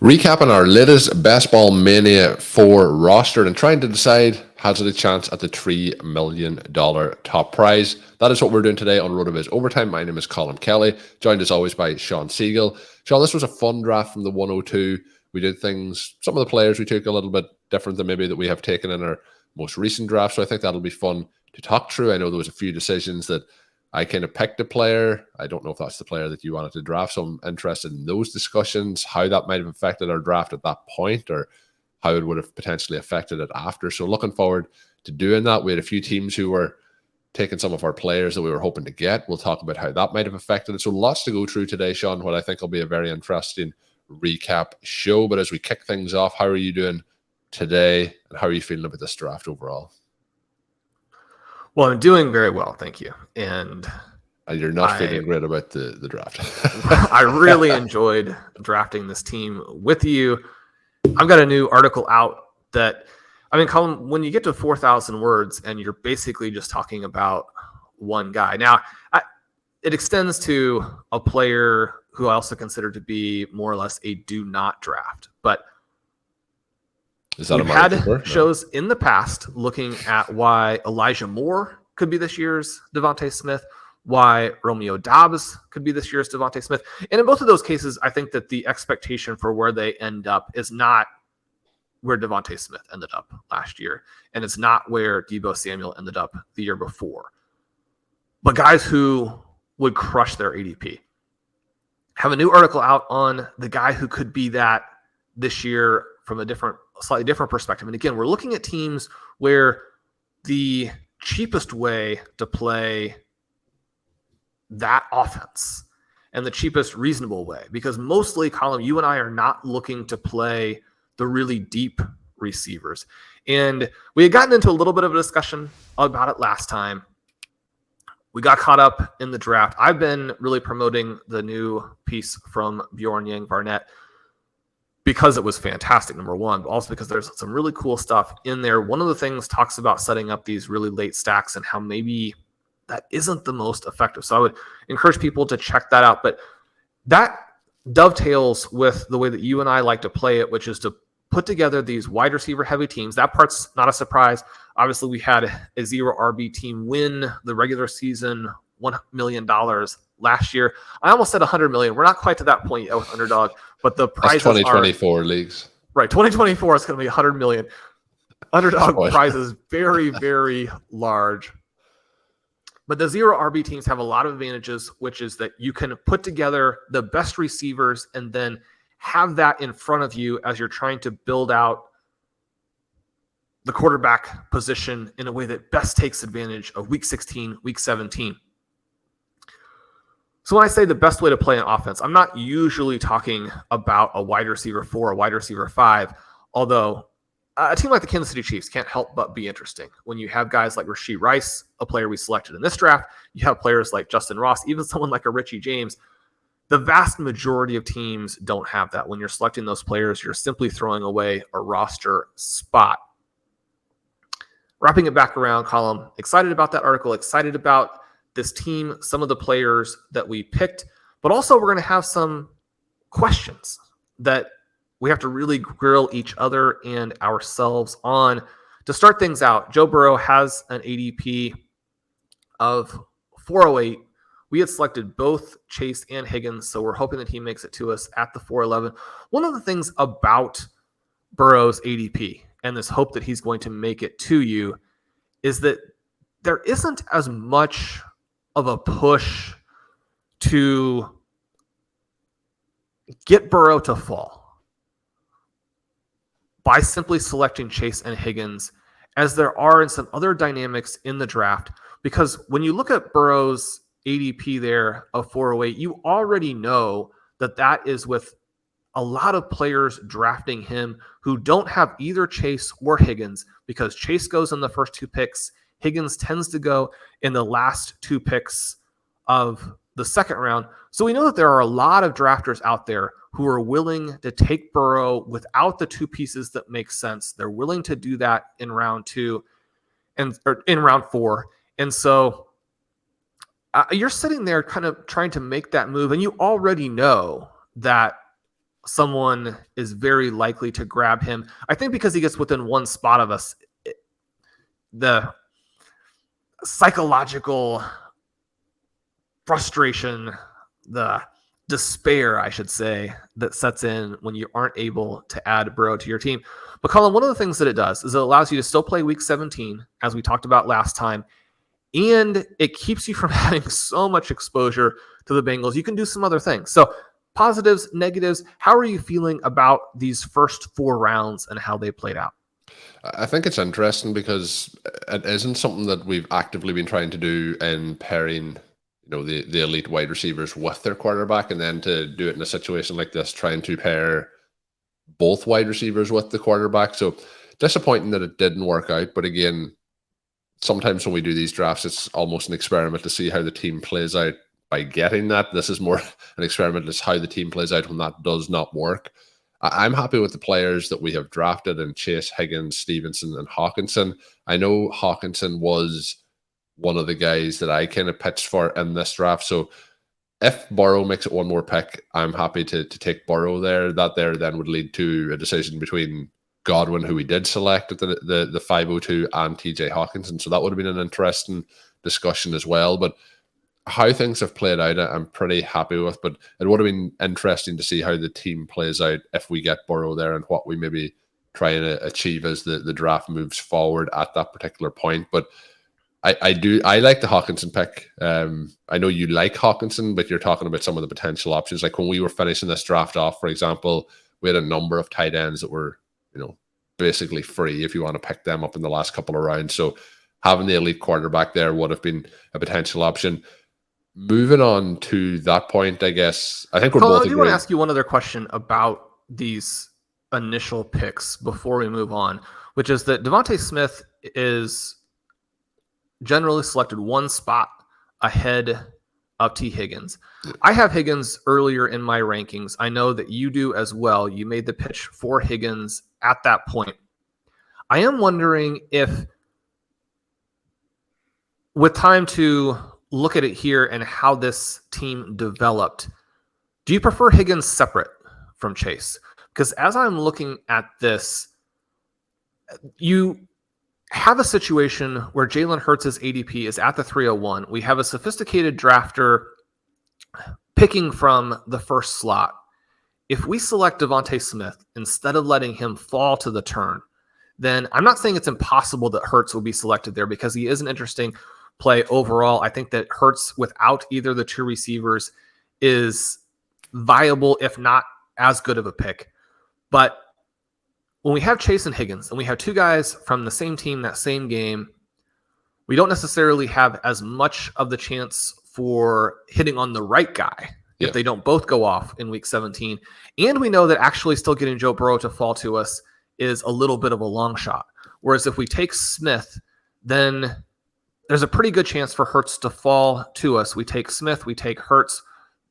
Recapping our latest Best Ball Mania 4 roster and trying to decide has it a chance at the $3 million top prize. That is what we're doing today on RotoViz Overtime. My name is Colm Kelly, joined as always by Shawn Siegele. Shawn, this was a fun draft from the 102. We did things, some of the players we took a little bit different than maybe that we have taken in our most recent draft. So I think that'll be fun to talk through. I know there was a few decisions that I kind of picked a player. I don't know if that's the player that you wanted to draft, so I'm interested in those discussions, how that might have affected our draft at that point or how it would have potentially affected it after. So looking forward to doing that. We had a few teams who were taking some of our players that we were hoping to get. We'll talk about how that might have affected it. So lots to go through today, Shawn, what I think will be a very interesting recap show. But as we kick things off, how are you doing today and how are you feeling about this draft overall? Well, I'm doing very well, thank you. And you're not feeling great about the draft. I really enjoyed drafting this team with you. I've got a new article out that, Colm, when you get to 4,000 words and you're basically just talking about one guy. Now, it extends to a player who I also consider to be more or less a do not draft. But we've had shows in the past looking at why Elijah Moore could be this year's Devontae Smith, why Romeo Dobbs could be this year's Devontae Smith. And in both of those cases, I think that the expectation for where they end up is not where Devontae Smith ended up last year. And it's not where Deebo Samuel ended up the year before. But guys who would crush their ADP. Have a new article out on the guy who could be that this year from a slightly different perspective. And again, we're looking at teams where the cheapest way to play that offense and the cheapest reasonable way, because mostly, Colm, you and I are not looking to play the really deep receivers. And we had gotten into a little bit of a discussion about it last time. We got caught up in the draft. I've been really promoting the new piece from Bjorn Yang Barnett because it was fantastic, number one, but also because there's some really cool stuff in there. One of the things talks about setting up these really late stacks and how maybe that isn't the most effective. So I would encourage people to check that out. But that dovetails with the way that you and I like to play it, which is to put together these wide receiver heavy teams. That part's not a surprise. Obviously, we had a zero RB team win the regular season $1 million last year. I almost said $100 million. We're not quite to that point yet with Underdog, but the prizes are 2024 leagues. Right, 2024 is going to be $100 million. Underdog prize is very, very large. But the zero RB teams have a lot of advantages, which is that you can put together the best receivers and then have that in front of you as you're trying to build out the quarterback position in a way that best takes advantage of week 16, week 17. So when I say the best way to play an offense, I'm not usually talking about a wide receiver 4, a wide receiver 5, although a team like the Kansas City Chiefs can't help but be interesting. When you have guys like Rashee Rice, a player we selected in this draft, you have players like Justin Ross, even someone like a Richie James. The vast majority of teams don't have that. When you're selecting those players, you're simply throwing away a roster spot. Wrapping it back around, Colm, excited about that article, excited about this team, some of the players that we picked, but also we're going to have some questions that we have to really grill each other and ourselves on. To start things out, Joe Burrow has an ADP of 408. We had selected both Chase and Higgins, so we're hoping that he makes it to us at the 411. One of the things about Burrow's ADP and this hope that he's going to make it to you is that there isn't as much of a push to get Burrow to fall by simply selecting Chase and Higgins as there are in some other dynamics in the draft. Because when you look at Burrow's ADP there of 408, you already know that that is with a lot of players drafting him who don't have either Chase or Higgins, because Chase goes in the first 2 picks. Higgins tends to go in the last 2 picks of the second round. So we know that there are a lot of drafters out there who are willing to take Burrow without the 2 pieces that make sense. They're willing to do that in round 2 or in round 4. And so you're sitting there kind of trying to make that move, and you already know that someone is very likely to grab him. I think because he gets within one spot of us, the psychological frustration, the despair, I should say, that sets in when you aren't able to add Burrow to your team. But Colm, one of the things that it does is it allows you to still play week 17, as we talked about last time, and it keeps you from having so much exposure to the Bengals. You can do some other things. So positives, negatives, how are you feeling about these first 4 rounds and how they played out? I think it's interesting because it isn't something that we've actively been trying to do in pairing, the elite wide receivers with their quarterback, and then to do it in a situation like this, trying to pair both wide receivers with the quarterback. So disappointing that it didn't work out. But again, sometimes when we do these drafts, it's almost an experiment to see how the team plays out by getting that. This is more an experiment as how the team plays out when that does not work. I'm happy with the players that we have drafted in Chase, Higgins, Stevenson, and Hockenson. I know Hockenson was one of the guys that I kind of pitched for in this draft. So if Burrow makes it one more pick, I'm happy to take Burrow there. That there then would lead to a decision between Godwin, who we did select at the 502, and TJ Hockenson. So that would have been an interesting discussion as well. But how things have played out, I'm pretty happy with. But it would have been interesting to see how the team plays out if we get Burrow there and what we maybe try and achieve as the draft moves forward at that particular point. But I like the Hockenson pick. I know you like Hockenson, but you're talking about some of the potential options. Like when we were finishing this draft off, for example, we had a number of tight ends that were, basically free if you want to pick them up in the last couple of rounds. So having the elite quarterback there would have been a potential option. Moving on to that point, I guess, I think we're both. I do want to ask you one other question about these initial picks before we move on, which is that Devontae Smith is generally selected one spot ahead of T. Higgins. I have Higgins earlier in my rankings. I know that you do as well. You made the pitch for Higgins at that point. I am wondering if, with time to look at it here and how this team developed, do you prefer Higgins separate from Chase? Because as I'm looking at this, you have a situation where Jalen Hurts' ADP is at the 301. We have a sophisticated drafter picking from the first slot. If we select Devontae Smith, instead of letting him fall to the turn, then I'm not saying it's impossible that Hurts will be selected there, because he is an interesting play overall. I think that Hurts without either the 2 receivers is viable, if not as good of a pick. But when we have Chase and Higgins, and we have 2 guys from the same team, that same game, we don't necessarily have as much of the chance for hitting on the right guy if they don't both go off in week 17. And we know that actually still getting Joe Burrow to fall to us is a little bit of a long shot. Whereas if we take Smith, then there's a pretty good chance for Hurts to fall to us. We take Smith, we take Hurts,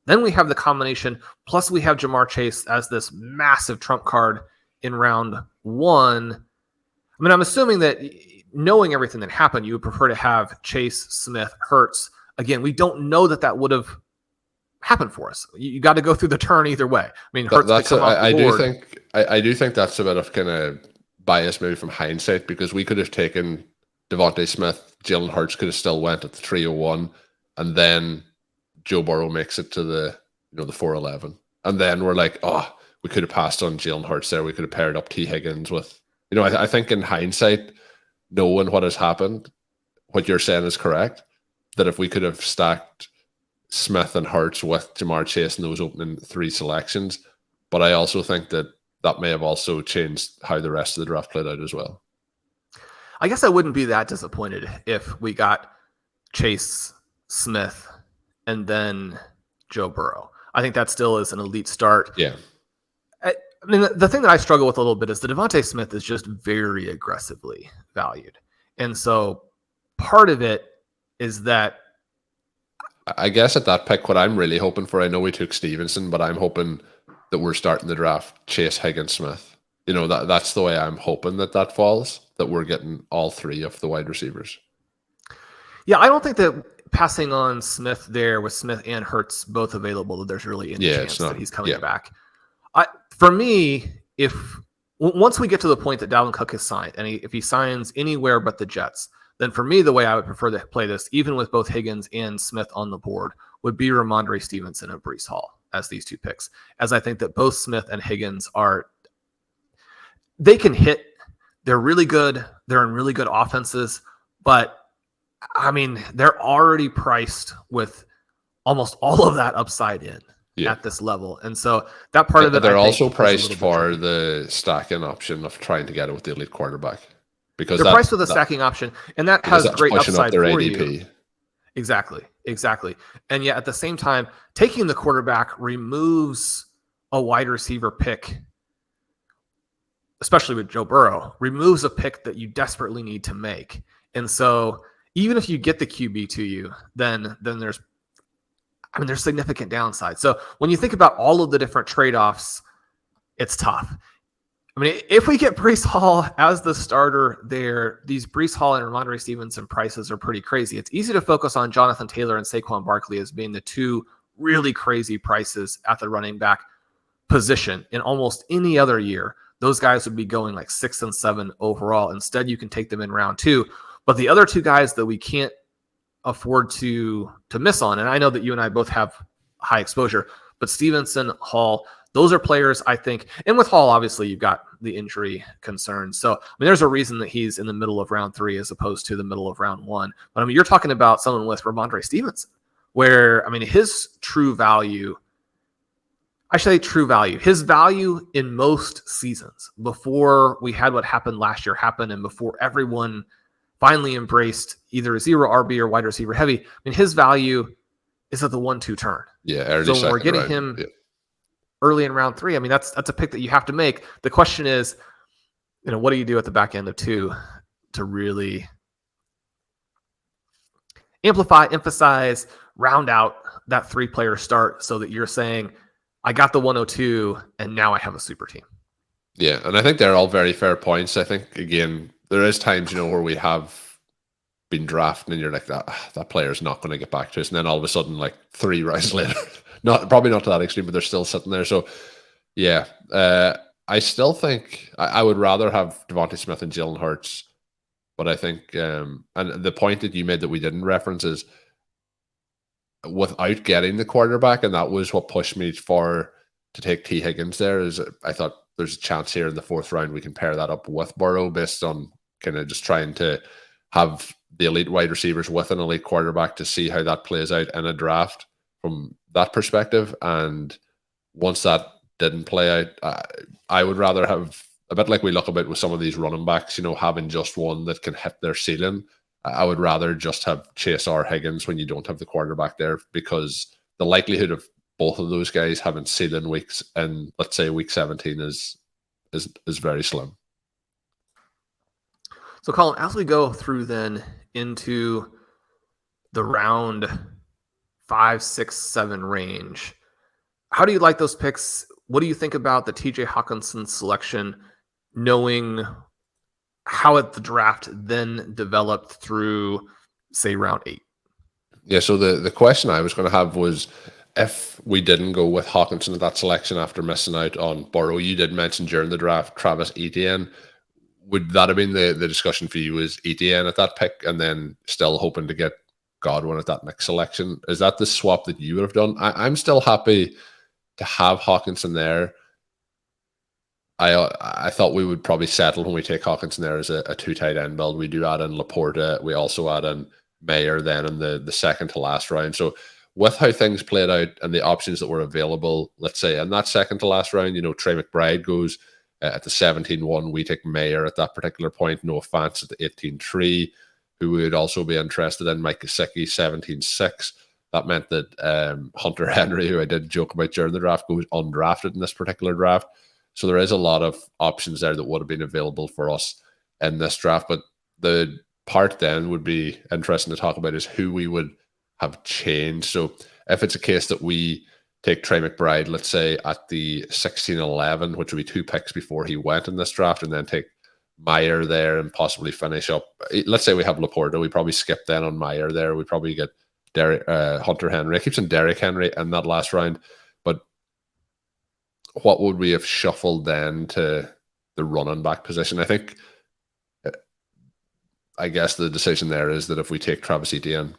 then we have the combination, plus we have Jamar Chase as this massive trump card in round 1. I mean, I'm assuming that, knowing everything that happened, you would prefer to have Chase, Smith, Hurts. Again, we don't know that would have happened for us. You got to go through the turn either way. I mean, Hurts I do think that's a bit of kind of bias maybe from hindsight, because we could have taken Devontae Smith, Jalen Hurts could have still went at the 301, and then Joe Burrow makes it to the 411, and then we're like, oh, we could have passed on Jalen Hurts there. We could have paired up T. Higgins with, I think in hindsight, knowing what has happened, what you're saying is correct, that if we could have stacked Smith and Hurts with Jamar Chase in those opening 3 selections, but I also think that may have also changed how the rest of the draft played out as well. I guess I wouldn't be that disappointed if we got Chase, Smith, and then Joe Burrow. I think that still is an elite start. Yeah. I mean, the thing that I struggle with a little bit is that Devontae Smith is just very aggressively valued. And so part of it is that, I guess at that pick, what I'm really hoping for, I know we took Stevenson, but I'm hoping that we're starting the draft Chase, Higgins, Smith. That's the way I'm hoping that falls, that we're getting all 3 of the wide receivers. Yeah, I don't think that passing on Smith there with Smith and Hurts both available, that there's really any chance that he's coming back. for me, once we get to the point that Dalvin Cook is signed, and if he signs anywhere but the Jets, then for me, the way I would prefer to play this, even with both Higgins and Smith on the board, would be Ramondre Stevenson and Breece Hall as these two picks, as I think that both Smith and Higgins they can hit. They're really good. They're in really good offenses, but I mean, they're already priced with almost all of that upside in at this level. And so that part of it, they're also priced for the stacking option of trying to get it with the elite quarterback, because they're priced with a stacking option, and that has great upside their for ADP. You. Exactly. And yet at the same time, taking the quarterback removes a wide receiver pick, especially with Joe Burrow, removes a pick that you desperately need to make. And so even if you get the QB to you, then there's significant downside. So when you think about all of the different trade-offs, it's tough. I mean, if we get Breece Hall as the starter there, these Breece Hall and Ramondre Stevenson prices are pretty crazy. It's easy to focus on Jonathan Taylor and Saquon Barkley as being the two really crazy prices at the running back position. In almost any other year, those guys would be going like 6 and 7 overall. Instead, you can take them in round 2. But the other two guys that we can't afford to miss on, and I know that you and I both have high exposure, but Stevenson, Hall, those are players I think, and with Hall, obviously you've got the injury concerns. So, I mean, there's a reason that he's in the middle of round 3 as opposed to the middle of round 1. But I mean, you're talking about someone with Ramondre Stevenson, where, I mean, his value his value in most seasons before we had what happened last year happen, and before everyone finally embraced either zero RB or wide receiver heavy, I mean, his value is at the 1-2 turn. Yeah. So when we're getting him early in round 3, I mean, that's a pick that you have to make. The question is, what do you do at the back end of 2 to really amplify, emphasize, round out that 3-player start so that you're saying, I got the 102 and now I have a super team. Yeah, and I think they're all very fair points. I think, again, there is times, where we have been drafting and you're like, that player's not going to get back to us. And then all of a sudden, like 3 rounds later, probably not to that extreme, but they're still sitting there. So, yeah, I still think I would rather have Devontae Smith and Jalen Hurts. But I think, and the point that you made that we didn't reference is, without getting the quarterback, and that was what pushed me to take T. Higgins there, is I thought there's a chance here in the 4th round we can pair that up with Burrow, based on kind of just trying to have the elite wide receivers with an elite quarterback to see how that plays out in a draft from that perspective. And once that didn't play out, I would rather have, a bit like we look about with some of these running backs, having just one that can hit their ceiling. I would rather just have Chase or Higgins when you don't have the quarterback there, because the likelihood of both of those guys having ceiling weeks in, let's say, week 17 is very slim. So, Colm, as we go through then into the round 5, 6, 7 range, how do you like those picks? What do you think about the TJ Hockenson selection, knowing how the draft then developed through, say, round 8? Yeah, so the question I was going to have was, if we didn't go with Hockenson at that selection after missing out on Burrow, you did mention during the draft Travis Etienne. Would that have been the discussion for you, was Etienne at that pick and then still hoping to get Godwin at that next selection? Is that the swap that you would have done? I'm still happy to have Hockenson there. I thought we would probably settle when we take Hockenson there as a 2 tight end build. We do add in Laporta. We also add in Mayer then in the second to last round. So with how things played out and the options that were available, let's say in that second to last round, Trey McBride goes at the 17-1. We take Mayer at that particular point. Noah Fant at the 18-3, who would also be interested in. Mike Gesicki, 17-6. That meant that Hunter Henry, who I did joke about during the draft, goes undrafted in this particular draft. So there is a lot of options there that would have been available for us in this draft. But the part then would be interesting to talk about is who we would have changed. So if it's a case that we take Trey McBride, let's say at the 16-11, which would be 2 picks before he went in this draft, and then take Mayer there and possibly finish up. Let's say we have Laporta, we probably skip then on Mayer there. We probably get Hunter Henry. I keep saying Derrick Henry in that last round. But what would we have shuffled then to the running back position? I guess the decision there is that if we take Travis Etienne,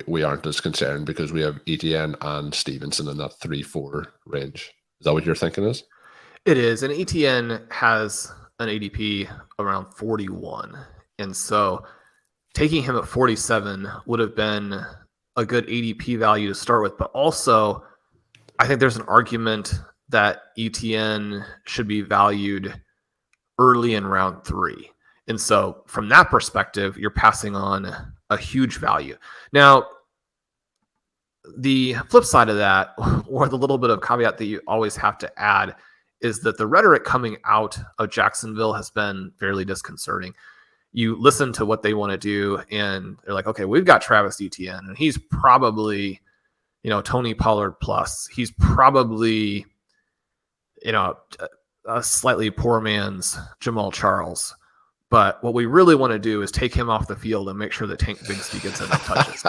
we aren't as concerned because we have Etienne and Stevenson in that 3-4 range. Is that what you're thinking is? It is. And Etienne has an ADP around 41. And so taking him at 47 would have been a good ADP value to start with. But also, I think there's an argument that Etienne should be valued early in round 3. And so from that perspective, you're passing on a huge value. Now, the flip side of that, or the little bit of caveat that you always have to add, is that the rhetoric coming out of Jacksonville has been fairly disconcerting. You listen to what they want to do, and they're like, okay, we've got Travis Etienne, and he's probably, Tony Pollard plus. He's probably, a slightly poor man's Jamal Charles. But what we really want to do is take him off the field and make sure that Tank Bigsby gets enough touches.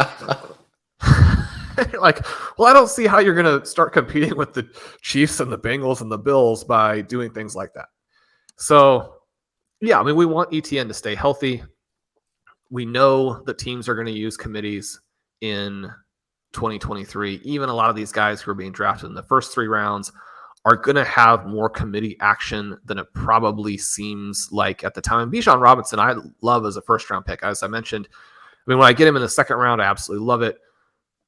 You're like, well, I don't see how you're going to start competing with the Chiefs and the Bengals and the Bills by doing things like that. So, yeah, we want Etienne to stay healthy. We know that teams are going to use committees in 2023. Even a lot of these guys who are being drafted in the first 3 rounds are going to have more committee action than it probably seems like at the time. Bijan Robinson, I love as a first-round pick. As I mentioned, when I get him in the second round, I absolutely love it.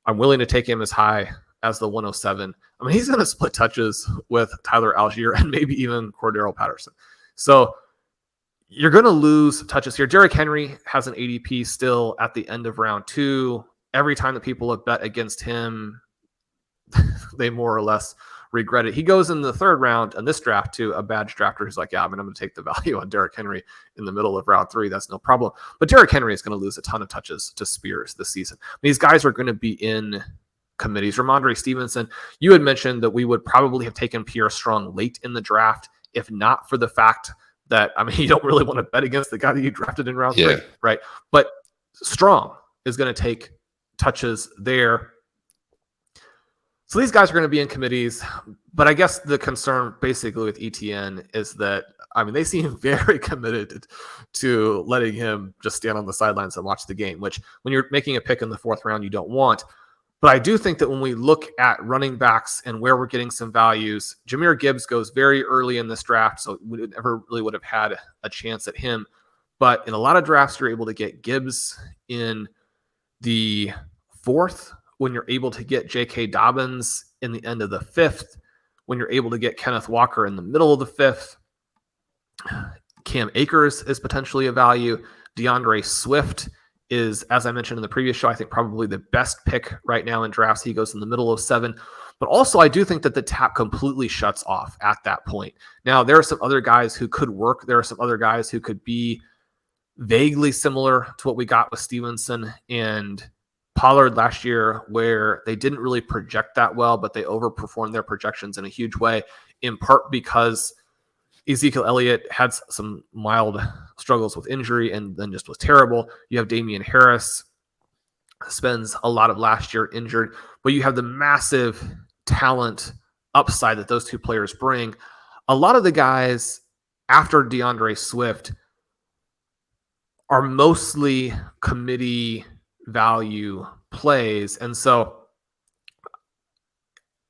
I'm willing to take him as high as the 107. He's going to split touches with Tyler Algier and maybe even Cordero Patterson. So you're going to lose touches here. Derrick Henry has an ADP still at the end of round 2. Every time that people have bet against him, they more or less regret it. He goes in the 3rd round in this draft to a badge drafter who's like, yeah, I'm going to take the value on Derrick Henry in the middle of round 3. That's no problem. But Derrick Henry is going to lose a ton of touches to Spears this season. These guys are going to be in committees. Ramondre Stevenson, you had mentioned that we would probably have taken Pierre Strong late in the draft, if not for the fact that, you don't really want to bet against the guy that you drafted in round 3, right? But Strong is going to take touches there. So these guys are going to be in committees, but I guess the concern basically with Etienne is that, they seem very committed to letting him just stand on the sidelines and watch the game, which when you're making a pick in the 4th round, you don't want. But I do think that when we look at running backs and where we're getting some values, Jahmyr Gibbs goes very early in this draft, so we never really would have had a chance at him. But in a lot of drafts, you're able to get Gibbs in the 4th, when you're able to get JK Dobbins in the end of the 5th, when you're able to get Kenneth Walker in the middle of the 5th. Cam Akers is potentially a value. DeAndre Swift is, as I mentioned in the previous show, I think probably the best pick right now in drafts. He goes in the middle of 7. But also, I do think that the tap completely shuts off at that point. Now, there are some other guys who could work. There are some other guys who could be vaguely similar to what we got with Stevenson and Pollard last year, where they didn't really project that well, but they overperformed their projections in a huge way, in part because Ezekiel Elliott had some mild struggles with injury and then just was terrible. You have Damian Harris, spends a lot of last year injured, but you have the massive talent upside that those 2 players bring. A lot of the guys after DeAndre Swift are mostly committee value plays. And so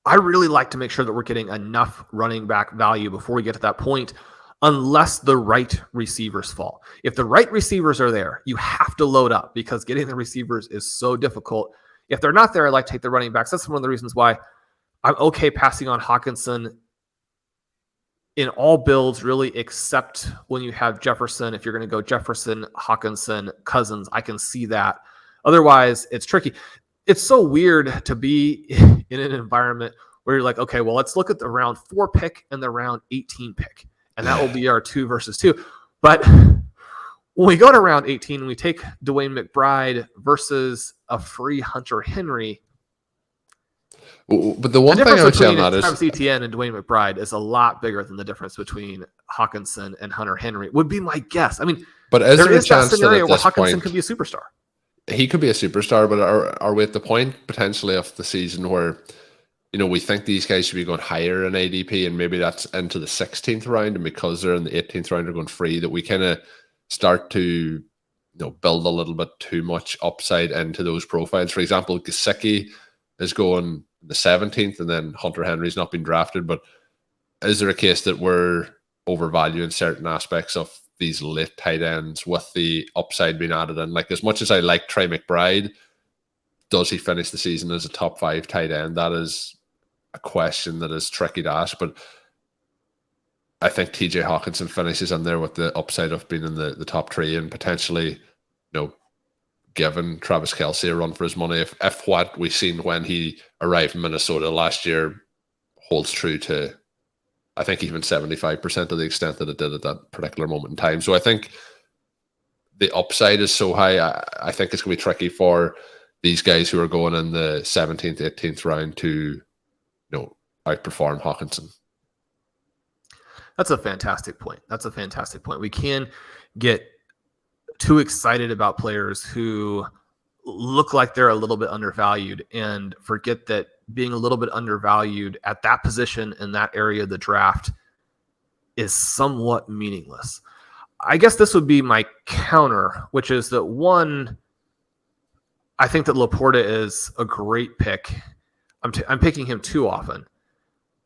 I really like to make sure that we're getting enough running back value before we get to that point, unless the right receivers fall. If the right receivers are there, you have to load up because getting the receivers is so difficult. If they're not there, I like to take the running backs. That's one of the reasons why I'm okay passing on Hockenson in all builds, really, except when you have Jefferson. If you're going to go Jefferson, Hockenson, Cousins, I can see that. Otherwise, it's tricky. It's so weird to be in an environment where you're like, okay, well, let's look at the round 4 pick and the round 18 pick, and that will be our 2 versus 2. But when we go to round 18 and we take Dwayne McBride versus a free Hunter Henry, but the one thing I would say on that is Travis Etienne and Dwayne McBride is a lot bigger than the difference between Hockenson and Hunter Henry, would be my guess. But is there is that scenario where Hockenson point, could be a superstar. He could be a superstar, but are we at the point potentially of the season where we think these guys should be going higher in ADP, and maybe that's into the 16th round, and because they're in the 18th round, they're going free, that we kind of start to build a little bit too much upside into those profiles. For example, Gesicki is going the 17th, and then Hunter Henry's not been drafted. But is there a case that we're overvaluing certain aspects of these late tight ends with the upside being added in? Like, as much as I like Trey McBride, does he finish the season as a top 5 tight end? That is a question that is tricky to ask. But I think TJ Hockenson finishes in there with the upside of being in the top 3 and potentially, giving Travis Kelce a run for his money. If what we've seen when he arrived in Minnesota last year holds true to, I think, even 75% of the extent that it did at that particular moment in time. So I think the upside is so high. I think it's going to be tricky for these guys who are going in the 17th, 18th round to, outperform Hockenson. That's a fantastic point. We can get too excited about players who look like they're a little bit undervalued and forget that being a little bit undervalued at that position in that area of the draft is somewhat meaningless. I guess this would be my counter, which is that, one, I think that Laporta is a great pick. I'm picking him too often.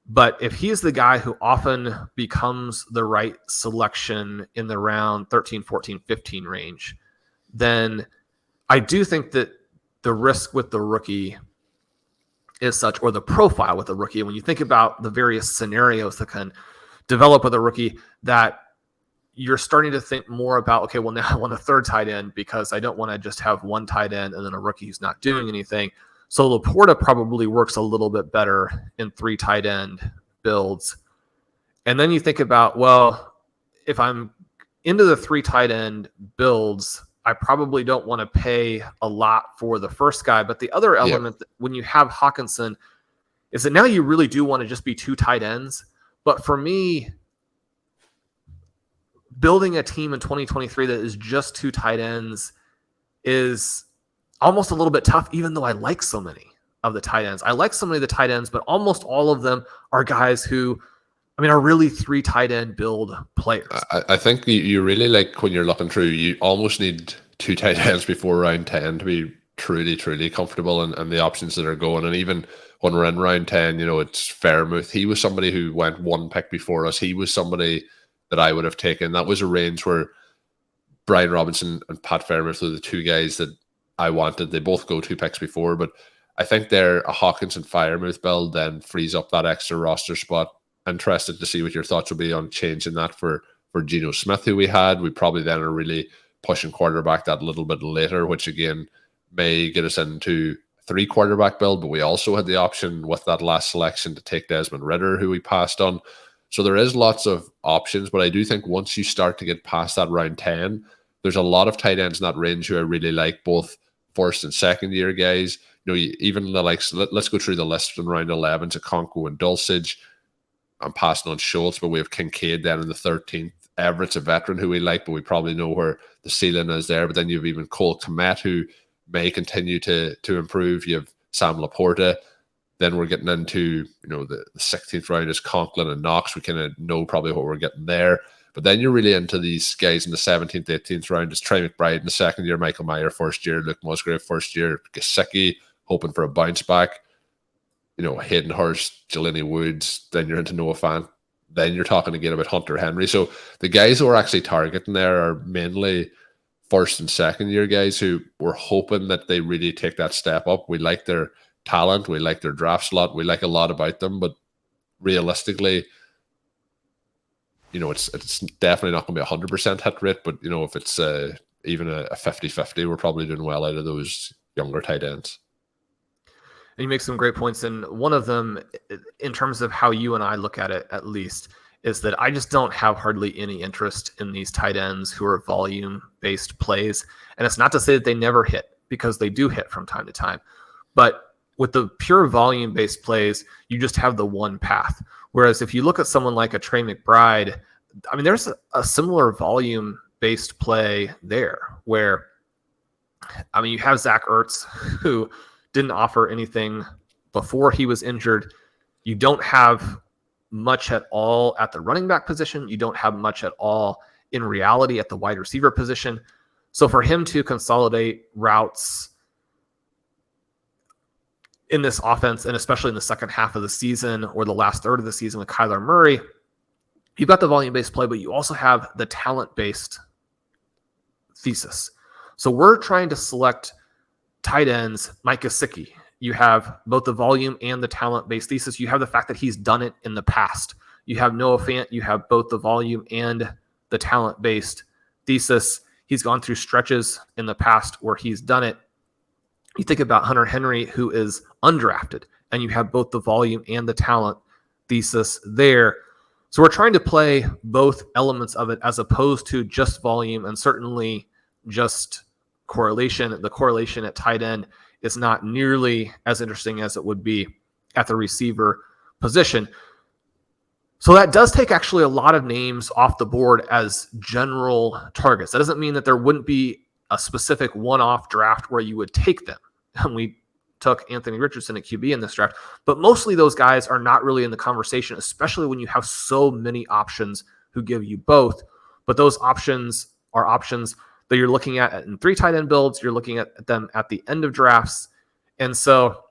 But if he's the guy who often becomes the right selection in the round 13, 14, 15 range, then I do think that the risk with the rookie is such, or the profile with the rookie, and when you think about the various scenarios that can develop with a rookie, that you're starting to think more about, okay, well, now I want a third tight end because I don't want to just have one tight end and then a rookie who's not doing anything. So Laporta probably works a little bit better in 3 tight end builds. And then you think about, well, if I'm into the 3 tight end builds, I probably don't want to pay a lot for the first guy. But the other element, when you have Hockenson, is that now you really do want to just be 2 tight ends. But for me, building a team in 2023 that is just 2 tight ends is almost a little bit tough, even though I like so many of the tight ends. I like so many of the tight ends, but almost all of them are guys who, are really 3 tight end build players. I think you really, like, when you're looking through, you almost need 2 tight ends before round 10 to be truly, truly comfortable and the options that are going. And even when we're in round 10, it's Fairmouth. He was somebody who went 1 pick before us. He was somebody that I would have taken. That was a range where Brian Robinson and Pat Fairmouth were the 2 guys that I wanted. They both go 2 picks before, but I think they're a Hockenson Firemouth build then frees up that extra roster spot. Interested to see what your thoughts will be on changing that for Geno Smith, who we had. We probably then are really pushing quarterback that little bit later, which again may get us into 3 quarterback build, but we also had the option with that last selection to take Desmond Ridder, who we passed on. So there is lots of options, but I do think once you start to get past that round 10, there's a lot of tight ends in that range who I really like, both first and second year guys. Even the likes, let's go through the list from round 11 to Conco and Dulcich. I'm passing on Schultz, but we have Kincaid then in the 13th. Everett's a veteran who we like, but we probably know where the ceiling is there. But then you have even Cole Kmet, who may continue to improve. You have Sam Laporta. Then we're getting into, the 16th round is Conklin and Knox. We kind of know probably what we're getting there. But then you're really into these guys in the 17th, 18th round. It's Trey McBride in the second year, Michael Mayer first year, Luke Musgrave first year, Gesicki hoping for a bounce back. Hayden Hurst, Jelani Woods. Then you're into Noah Fant. Then you're talking again about Hunter Henry. So the guys who are actually targeting there are mainly first and second year guys who we're hoping that they really take that step up. We like their talent. We like their draft slot. We like a lot about them. But realistically, it's definitely not going to be 100% hit rate, but, if it's even a 50-50, we're probably doing well out of those younger tight ends. And you make some great points. And one of them, in terms of how you and I look at it, at least, is that I just don't have hardly any interest in these tight ends who are volume-based plays. And it's not to say that they never hit, because they do hit from time to time. But with the pure volume-based plays, you just have the one path. Whereas if you look at someone like a Trey McBride, there's a similar volume-based play there where, you have Zach Ertz, who didn't offer anything before he was injured. You don't have much at all at the running back position. You don't have much at all in reality at the wide receiver position. So for him to consolidate routes in this offense, and especially in the second half of the season or the last third of the season with Kyler Murray, you've got the volume-based play, but you also have the talent-based thesis. So we're trying to select tight ends, Mike Gesicki. You have both the volume and the talent-based thesis. You have the fact that he's done it in the past. You have Noah Fant. You have both the volume and the talent-based thesis. He's gone through stretches in the past where he's done it. You think about Hunter Henry, who is undrafted, and you have both the volume and the talent thesis there. So we're trying to play both elements of it as opposed to just volume and certainly just correlation. The correlation at tight end is not nearly as interesting as it would be at the receiver position. So that does take actually a lot of names off the board as general targets. That doesn't mean that there wouldn't be a specific one-off draft where you would take them. And we took Anthony Richardson at QB in this draft, but mostly those guys are not really in the conversation, especially when you have so many options who give you both. But those options are options that you're looking at in 3 tight end builds. You're looking at them at the end of drafts. And so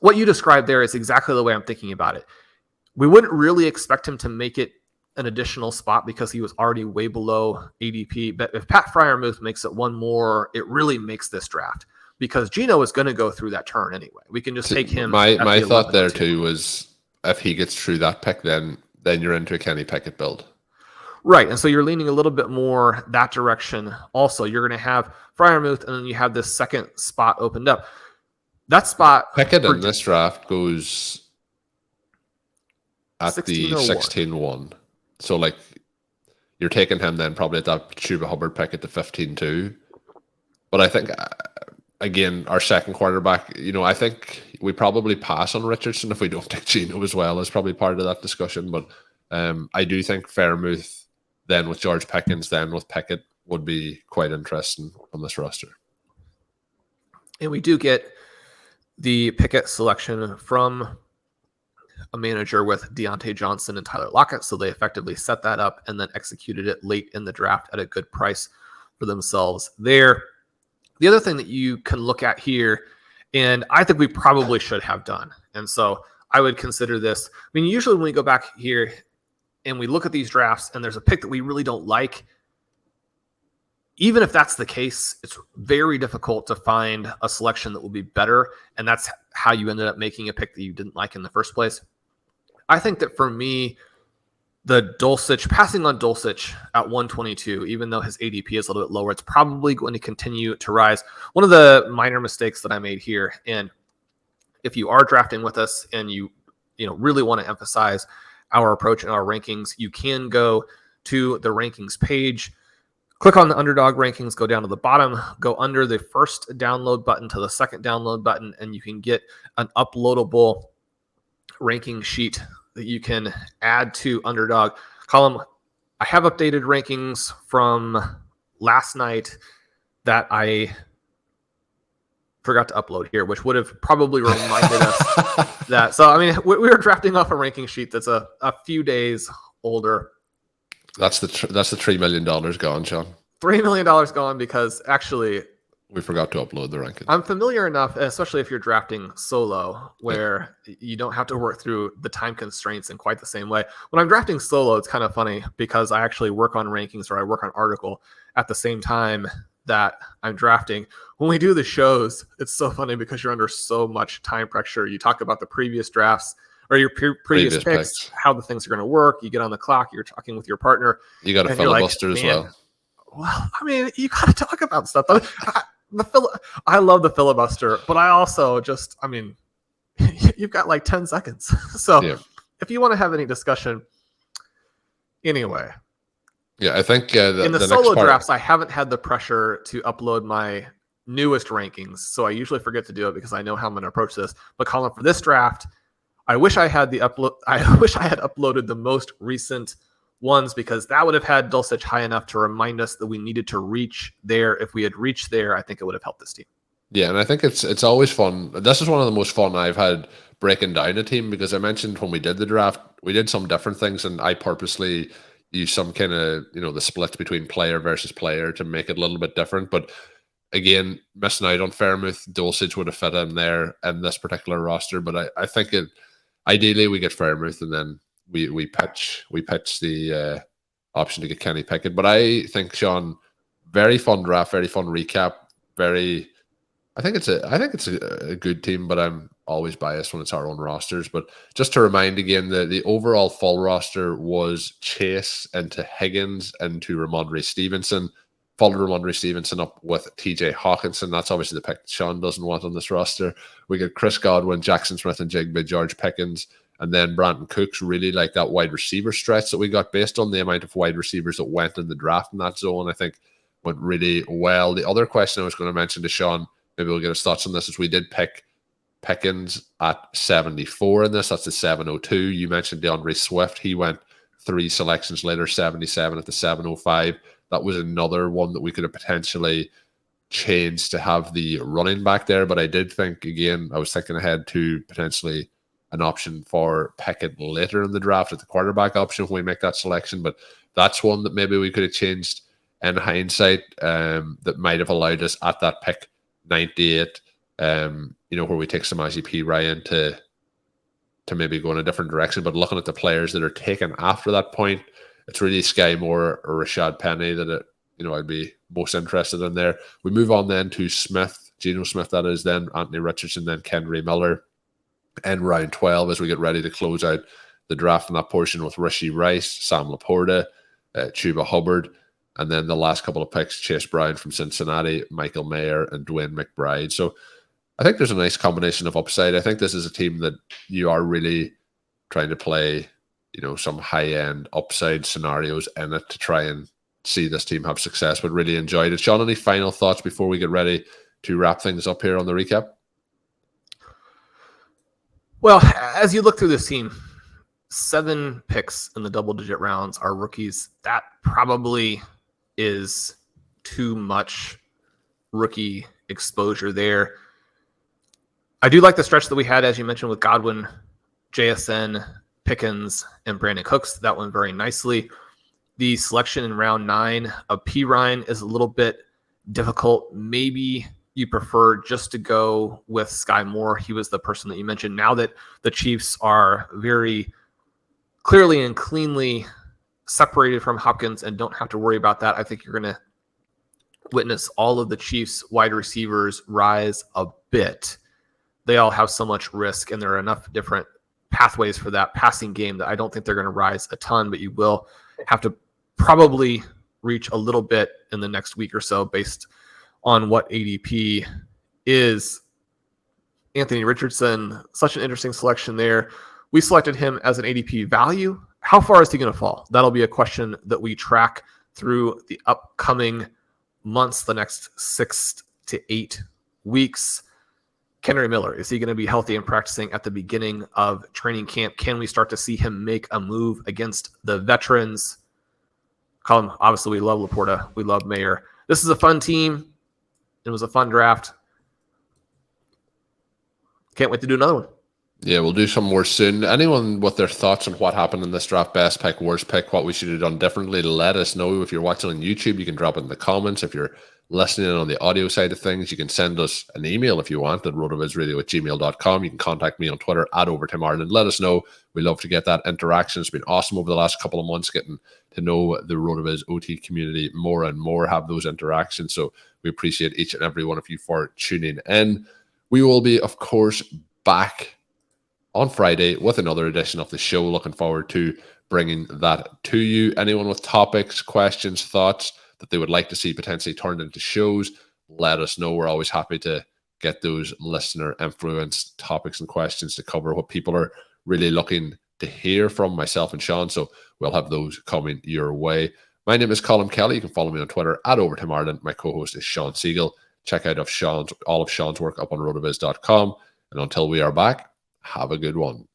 what you described there is exactly the way I'm thinking about it. We wouldn't really expect him to make it an additional spot because he was already way below ADP. But if Pat Freiermuth makes it one more, it really makes this draft because Geno is going to go through that turn anyway. We can just take him. My thought there too was if he gets through that pick, then you're into a Kenny Pickett build. Right, and so you're leaning a little bit more that direction. Also, you're going to have Freiermuth, and then you have this second spot opened up. That spot Pickett in this draft goes at the 16-01. 16-1. So like you're taking him then probably at that Chuba Hubbard pick at the 15-2. But I think again, our second quarterback, I think we probably pass on Richardson if we don't take Geno as well as probably part of that discussion. But I do think Freiermuth then with George Pickens, then with Pickett would be quite interesting on this roster. And we do get the Pickett selection from a manager with Deontay Johnson and Tyler Lockett. So they effectively set that up and then executed it late in the draft at a good price for themselves there. The other thing that you can look at here, and I think we probably should have done, and so I would consider this. I mean, usually when we go back here and we look at these drafts and there's a pick that we really don't like, even if that's the case, it's very difficult to find a selection that will be better. And that's how you ended up making a pick that you didn't like in the first place. I think that for me, passing on Dulcich at 122, even though his ADP is a little bit lower, it's probably going to continue to rise. One of the minor mistakes that I made here, and if you are drafting with us and you really want to emphasize our approach and our rankings, you can go to the rankings page, click on the Underdog rankings, go down to the bottom, go under the first download button to the second download button, and you can get an uploadable ranking sheet that you can add to Underdog. Colm, I have updated rankings from last night that I forgot to upload here, which would have probably reminded us that. So, I mean, we were drafting off a ranking sheet that's a few days older. That's the $3 million gone, Shawn. $3 million gone because actually we forgot to upload the ranking. I'm familiar enough, especially if you're drafting solo, where you don't have to work through the time constraints in quite the same way. When I'm drafting solo, it's kind of funny because I actually work on rankings or I work on article at the same time that I'm drafting. When we do the shows, it's so funny because you're under so much time pressure. You talk about the previous drafts or your previous picks, how the things are going to work. You get on the clock, you're talking with your partner. You got a filibuster as well. Well, I mean, you got to talk about stuff. I love the filibuster, but I also you've got like 10 seconds. So if you want to have any discussion, anyway. Yeah, I think in the solo drafts, I haven't had the pressure to upload my newest rankings. So I usually forget to do it because I know how I'm going to approach this. But Colm, for this draft, I wish I had uploaded the most recent ones because that would have had Dulcich high enough to remind us that we needed to reach there. If we had reached there, I think it would have helped this team. Yeah, and I think it's always fun. This is one of the most fun I've had breaking down a team, because I mentioned when we did the draft, we did some different things, and I purposely used some kind of, the splits between player versus player to make it a little bit different. But again, missing out on Fairmouth, Dulcich would have fit in there in this particular roster. But I think ideally we get Fairmouth, and then we pitch the option to get Kenny Pickett. But I think, Shawn, very fun draft, very fun recap, very. I think it's a good team, but I'm always biased when it's our own rosters. But just to remind again, the overall full roster was Chase into Higgins into Ramondre Stevenson. Followed Ramondre Stevenson up with TJ Hockenson. That's obviously the pick that Shawn doesn't want on this roster. We get Chris Godwin, Jackson Smith and Jigba, George Pickens, and then Brandon Cooks. Really like that wide receiver stretch that we got based on the amount of wide receivers that went in the draft in that zone. I think went really well. The other question I was going to mention to Shawn, maybe we'll get his thoughts on this, is we did pick Pickens at 74 in this. That's the 702. You mentioned DeAndre Swift. He went 3 selections later, 77 at the 705. That was another one that we could have potentially changed to have the running back there. But I did think, again, I was thinking ahead to potentially an option for Pickett later in the draft at the quarterback option when we make that selection. But that's one that maybe we could have changed in hindsight, that might have allowed us at that pick 98, where we take Samaje Perine to maybe go in a different direction. But looking at the players that are taken after that point, it's really Sky Moore or Rashad Penny that I'd be most interested in there. We move on then to Smith, Geno Smith, that is, then Anthony Richardson, then Kendry Miller, and round 12 as we get ready to close out the draft in that portion with Rishi Rice, Sam Laporta, Chuba Hubbard, and then the last couple of picks, Chase Brown from Cincinnati, Michael Mayer, and Dwayne McBride. So I think there's a nice combination of upside. I think this is a team that you are really trying to play, some high-end upside scenarios in it to try and see this team have success, but really enjoyed it. Shawn, any final thoughts before we get ready to wrap things up here on the recap? Well, as you look through this team, 7 picks in the double-digit rounds are rookies. That probably is too much rookie exposure there. I do like the stretch that we had, as you mentioned, with Godwin, JSN, Pickens, and Brandon Cooks. That went very nicely. The selection in round 9 of Perine is a little bit difficult. Maybe you prefer just to go with Sky Moore. He was the person that you mentioned. Now that the Chiefs are very clearly and cleanly separated from Hopkins and don't have to worry about that, I think you're going to witness all of the Chiefs wide receivers rise a bit. They all have so much risk, and there are enough different pathways for that passing game that I don't think they're going to rise a ton, but you will have to probably reach a little bit in the next week or so based on what ADP is. Anthony Richardson, such an interesting selection there. We selected him as an ADP value. How far is he going to fall? That'll be a question that we track through the upcoming months, the next 6 to 8 weeks. Kendry Miller, is he going to be healthy and practicing at the beginning of training camp? Can we start to see him make a move against the veterans? Colm, obviously we love Laporta. We love Mayer. This is a fun team. It was a fun draft. Can't wait to do another one. Yeah, we'll do some more soon. Anyone with their thoughts on what happened in this draft, best pick, worst pick, what we should have done differently, let us know. If you're watching on YouTube, you can drop it in the comments. If you're listening on the audio side of things, you can send us an email if you want at rotovizradio@gmail.com. You can contact me on Twitter at OvertimeIreland. Let us know. We love to get that interaction. It's been awesome over the last couple of months getting to know the RotoViz OT community more and more, have those interactions. So we appreciate each and every one of you for tuning in. We will be, of course, back on Friday with another edition of the show. Looking forward to bringing that to you. Anyone with topics, questions, thoughts that they would like to see potentially turned into shows, let us know. We're always happy to get those listener influenced topics and questions to cover what people are really looking to hear from myself and Shawn. So we'll have those coming your way. My name is Colm Kelly. You can follow me on Twitter at OvertimeIreland. My co-host is Shawn Siegele. Check out all of Shawn's work up on rotoviz.com. And until we are back, have a good one.